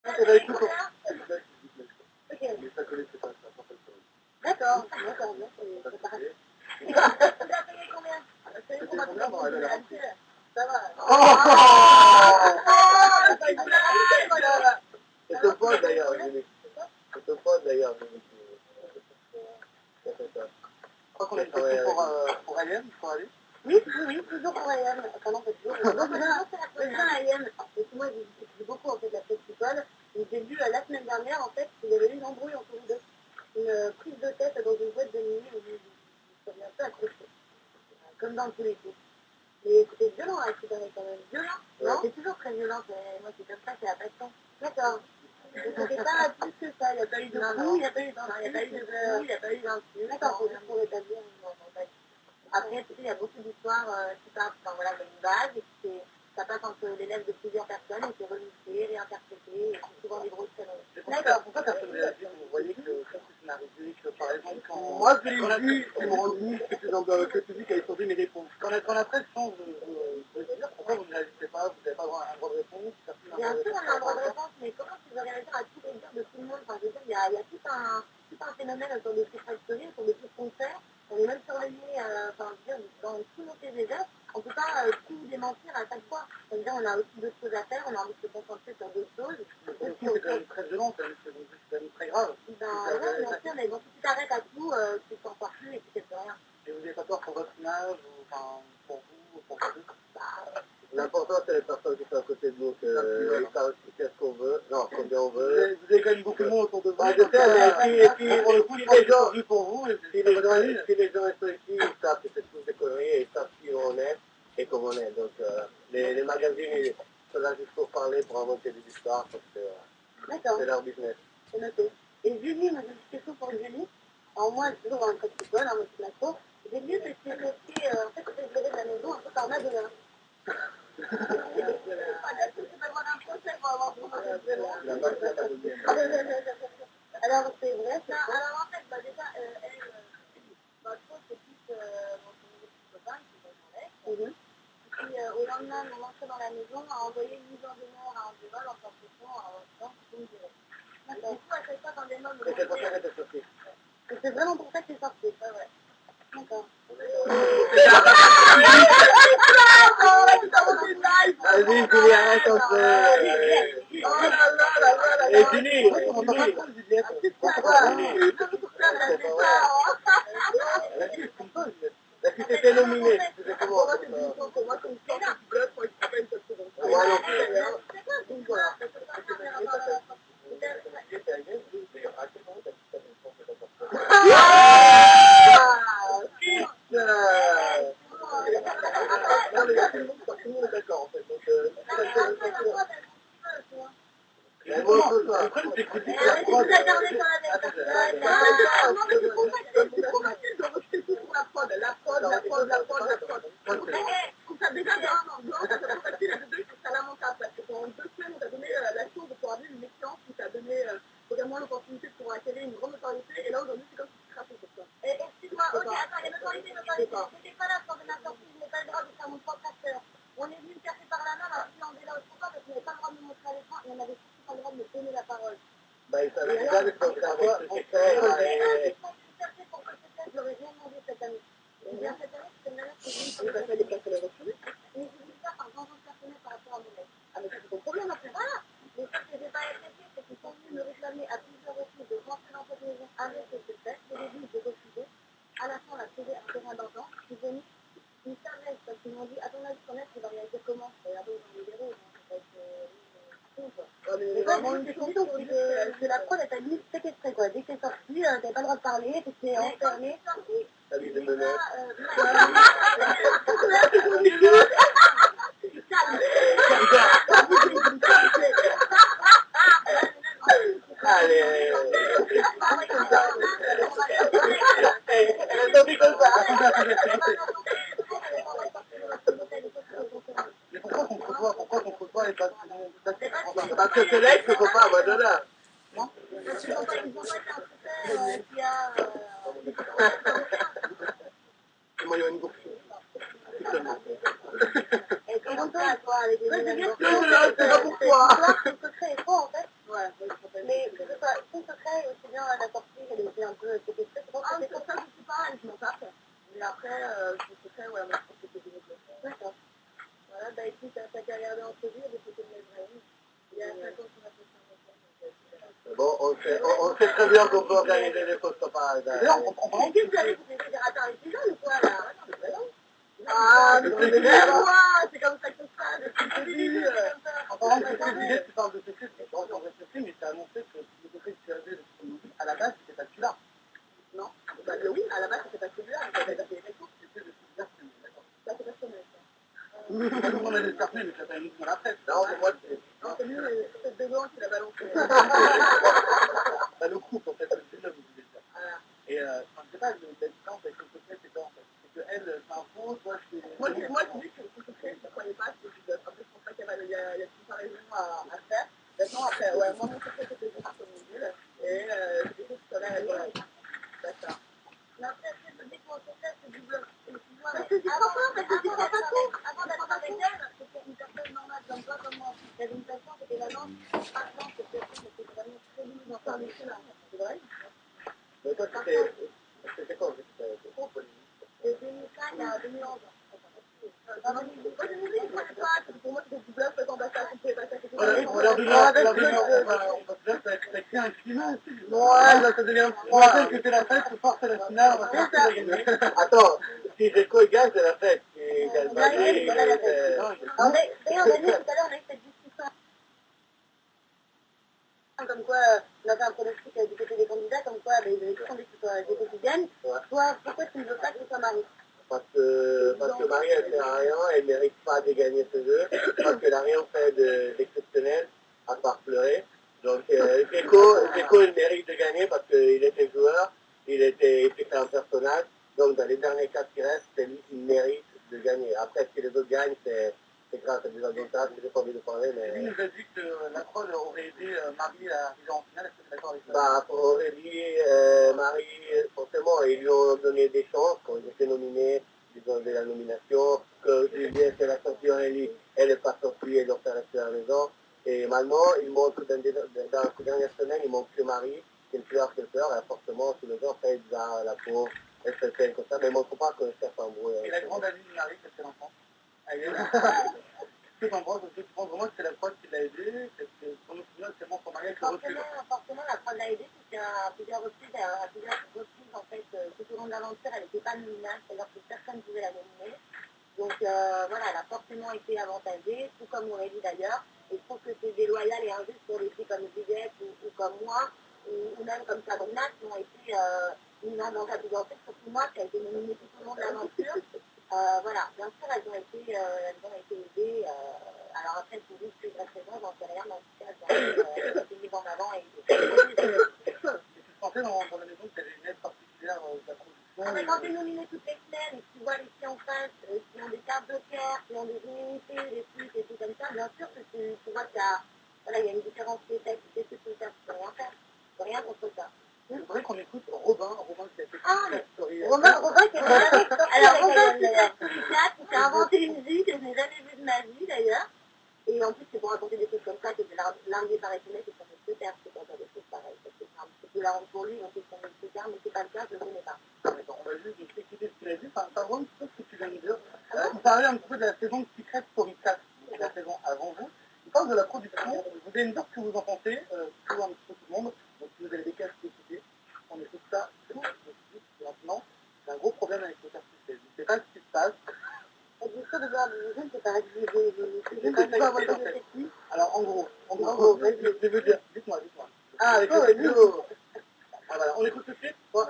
Et bah écoute, Ok. mais ça connaît, c'est pas ça. D'accord, d'accord, c'est pareil. Tu as payé combien? C'était combien dans la Ça va. C'est ton pote d'ailleurs, Julie. C'est ton pote d'ailleurs, Julie. Je crois qu'on a été pour Alien, pour aller. Oui, toujours pour Ayam. Pendant cette jour. C'est la Ayam. Et moi, j'ai beaucoup en fait la festival. Et j'ai vu la semaine dernière, en fait, il y avait une embrouille entre les deux. Une prise de tête dans une boîte de nuit. Ça m'a un peu accroché. Comme dans tous les coups. Mais c'était violent à récupérer quand même. Violent? Non, c'est toujours très violent. Moi, c'est comme ça, c'est la passion. D'accord. C'était pas plus que ça. Il n'y a pas eu de coups, il n'y a pas eu d'insultes, il n'y a pas eu d'insultes. D'accord, faut juste pour établir une... Après, tu sais, il y a beaucoup d'histoires qui partent, enfin voilà, il y a une base, et puis ça passe entre l'élève de plusieurs personnes, et c'est remixé, réinterprété, et c'est souvent des grosses conneries. D'accord, pourquoi personne ne l'a dit? Vous voyez que c'est scénarisé, que par exemple, quand... Moi, je l'ai vu, ils m'ont rendu que tu dis qu'elle a mes réponses. Quand la presse change de dire, pourquoi vous ne réagissez pas? Vous n'avez pas un droit de réponse? Bien sûr, on a un droit de réponse, mais comment tu veux réagir à tous les dires de tout le monde? Enfin, je veux dire, il y a tout un phénomène autour des trucs factories, autour des trucs qu'on fait. On est même surveillé, enfin, je veux dire, dans tous nos TVF, on ne peut pas tout démentir à chaque fois. Ça veut dire, on a aussi d'autres choses à faire, on a envie de se concentrer sur d'autres choses. C'est quand même très violent, c'est quand même très grave. Ben, ouais, bien sûr, mais bon, si tu t'arrêtes à tout, tu t'en sors plus et tu fais plus rien. Et vous n'avez pas peur pour votre image, ou enfin, pour vous, pour vous? L'important, c'est les personnes qui sont à côté de nous, qu'ils savent aussi qu'est-ce qu'on veut, non, combien on veut. Vous avez quand même beaucoup de monde autour de vous. Ah, je sais, et puis, pour le coup, si les gens, pour vous, si les gens sont ici, ils savent que c'est tous des conneries, et ils savent qui on est et comment on est. Donc, les magazines, ils sont là juste pour parler, pour inventer des histoires, parce que c'est leur business. C'est noté. Et Julie, moi, j'ai une question pour Julie. Alors, moi, toujours dans le code football, moi, c'est macro. J'ai vu que tu étais, en fait, tu étais de la maison un peu par Madonna. Alors, c'est vrai, ça. Alors, en fait, bah, déjà, elle, bah, je pense que c'est plus mon copain qui me demandait. Puis, au lendemain, mon entrée dans la maison a envoyé une mise en demeure à un viol en s'empêchant en disant que vous me direz. Du coup, à chaque fois, quand des mômes me disaient... C'est vraiment pour ça que c'est sorti, c'est vrai. D'accord. Vas-y, Julie, arrête un peu. Oh là là là là là. Et Julie, si t'étais nominé, c'était comment? Moi non plus. Non, mais tout le monde est d'accord en fait. Donc, mais moi, le problème, c'est que la prod. Vraiment l'opportunité de pouvoir acquérir une grande notoriété, et là aujourd'hui c'est comme si tu craquais sur ça. Excuse-moi, ok, attends, les notoriétés, j'étais pas là pour de n'importe qui, je n'ai pas le droit de faire mon propre acteur. On est venu me chercher par la main, on a pris l'enveloppe, pourquoi? Parce que je n'avais pas le droit de me montrer à l'écran, et on avait surtout pas le droit de me donner la parole. Bah, il savait déjà de quoi faire, moi, je l'aurais rien demandé cette année. Et bien cette année, c'est une manière que je me suis pas les passer les reçus. Mais je voulais faire par vengeance personnelle par rapport à mon ex. Ah, mais c'est ton problème après. Voilà. Mais ce que j'ai pas apprécié, c'est qu'ils sont venus me réclamer à plusieurs reprises de rentrer dans cette maison avec ce que fait. Au début, j'ai refusé. À la fin, on a trouvé un terrain d'entente. Je suis venue. Ils savaient, parce qu'ils m'ont dit, à ton avis, ton ex, il va réagir comment? Regardez, ils ont eu des rôles. Mais vraiment une chose, c'est que la prod, elle t'a dit, c'est exprès, quoi. Dès que t'es sorti, t'avais pas le droit de parler, t'étais enfermé. T'as mis des menottes. Allez, elle a envie comme ça. Mais pourquoi ton copain est pas... Parce que c'est l'ex, le copain, Madonna. Non? Ils ont pas été un super qui a... Moi, il y a une bourse. Et comment toi, toi, avec les événements? Non, c'est pas pour toi. Le secret est quoi, en fait? Ouais. entrevue avec le côté de Ibrahim. Il y a 5 ans qu'on a fait ça. Bon, on sait très bien qu'on peut organiser des choses comme ça. D'ailleurs, on dit que vous allez vous des fédérateurs avec les jeunes ou quoi là? Ah, mais c'est comme ça que ça se passe, depuis le début. En parlant de ce que tu parles de ce truc, mais tu as annoncé que le fait que tu avais à la base, c'était pas celui-là. Non, bah, oui, à la base, c'était pas celui-là, mais ça a fait des cours. C'était le celui-là, d'accord. Ça, c'est personnel, ça. On a des personnels, mais ça t'a mis dans la presse. Non, mais moi, non, c'est lui, c'est De Gaulle qui l'a balancé. Bah, le groupe, en fait, c'est là, vous voulez dire. Voilà. Et, enfin, je sais pas, la différence avec le secret, c'est quoi, en fait? C'est qu'elle, c'est un faux, toi, c'est... Moi, j'ai dit que le secret, je ne croyais pas, parce que en fait, je pense pas qu'il y a une comparaison à faire. Maintenant, après, ouais, moi, mon secret, c'était juste comme on dit, et j'ai dit que tout à l'heure, elle va d'accord. Mais après, je dis que mon secret, c'est du blanc. Parce que tu crois pas, parce que tu crois pas tout. Avant d'être avec elle, c'était une personne normale comme toi, comme moi. J'avais une passion, c'était vraiment, franchement, cette personne était vraiment très limite dans sa métier, là. C'est vrai? Mais toi, c'était quoi, en fait? C'était quoi, Pauline? C'est 2005 à 2011. Pour moi, c'était du bluff, on va faire, on pouvait pas faire quelque chose. On va créer un climat. Ouais, ça devient... On rappelle que c'est la fête, ce soir c'est la finale, on va faire qui va gagner. Attends, si Zeko gagne, c'est la fête. Si gagne pas, Voilà la fête. D'ailleurs, Daniel, tout à l'heure, on a eu cette discussion. Comme quoi, on a fait un pronostic du côté des candidats, comme quoi, il y avait tout envie que ce soit Zeko qui gagne. Toi, pourquoi tu ne veux pas que ce soit Marie? Parce que Marie, elle sert à rien, elle ne mérite pas de gagner ce jeu, parce qu'elle n'a rien fait d'exceptionnel, à part pleurer. Donc, Zeko, il mérite de gagner parce qu'il était joueur, c'était un personnage. Donc, dans les derniers cas qui restent, c'est lui qui mérite de gagner. Après, si les autres gagnent, c'est grâce à des avantages, je n'ai pas envie de parler, mais... Il nous a dit que la Croix aurait aidé Marie à arriver en finale, est-ce que tu es d'accord avec ça? Bah, Aurélie, Marie, forcément, ils lui ont donné des chances quand ils étaient nominés, ils ont donné la nomination, que Julien fait la sortie elle n'est pas sortie, elle doit faire rester à la maison. Et maintenant, il manque dans ces dernières semaines, il manque que Marie, qu'elle pleure, et forcément, tous les gens fait la peau, elle se fait comme ça, mais il ne montre pas que c'est un bruit. Et la grande amie de Marie, qu'est-ce qu'elle en pense? Qu'est-ce que tu en penses? Est-ce que tu penses vraiment que c'est la Croix qui l'a aidé? Est-ce que son opinion, c'est bon pour Marie? Forcément, la Croix l'a aidé, parce qu'à plusieurs reprises, en fait, tout au long de l'aventure, elle n'était pas nominale, c'est-à-dire que personne ne pouvait la nominer. Donc voilà, elle a forcément été avantagée, tout comme Aurélie d'ailleurs. Et je trouve que c'est déloyal et injuste pour les filles comme Juliette ou comme moi, ou même comme Sabrina, qui ont été mises en danger à plusieurs reprises, surtout moi qui a été nominée tout au long de l'aventure. Voilà, bien sûr, elles ont été aidées. Alors après, pour vous, c'est la saison, j'en sais rien, mais en tout cas, elles ont été mises en avant et aidées. Tu pensais dans la maison que tu avais une aide particulière de la production? Mais quand tu es nominé toutes les semaines et que tu vois les filles en face qui ont des cartes de pierre, qui ont des unités, des trucs et tout comme ça, bien sûr que tu vois qu'il y a, voilà, il y a une différence qui est faite. Qu'est-ce que tu peux faire? Tu peux rien faire. Tu peux rien contre ça. C'est vrai qu'on écoute Robin qui a fait cette story. Robin qui est avec alors Robin qui s'est inventé une vie que je n'ai jamais vue de ma vie d'ailleurs. Et en plus, c'est pour raconter des choses comme ça que l'un des paraît-il que ça fait se taire, c'est quand t'as des choses pareilles. Parce que c'est un petit peu la honte pour lui, on sait qu'on veut se taire, mais c'est pas le cas, je ne connais pas. D'accord, on va juste écouter ce qu'il a dit, ça rejoint un petit peu ce que tu viens de dire. Il parlait un petit peu de la saison de Secret Story 4, la saison avant vous. Il parle de la production, vous allez me dire ce que vous en pensez, tout un petit peu tout le monde. Donc si vous avez des casques écoutés, on écoute ça tout de suite, maintenant. J'ai un gros problème avec le casque, je ne sais pas ce qui se passe. Alors en gros, je veux dire, dites-moi. Ah, avec le studio. Ah voilà, on écoute tout de suite? Ouais.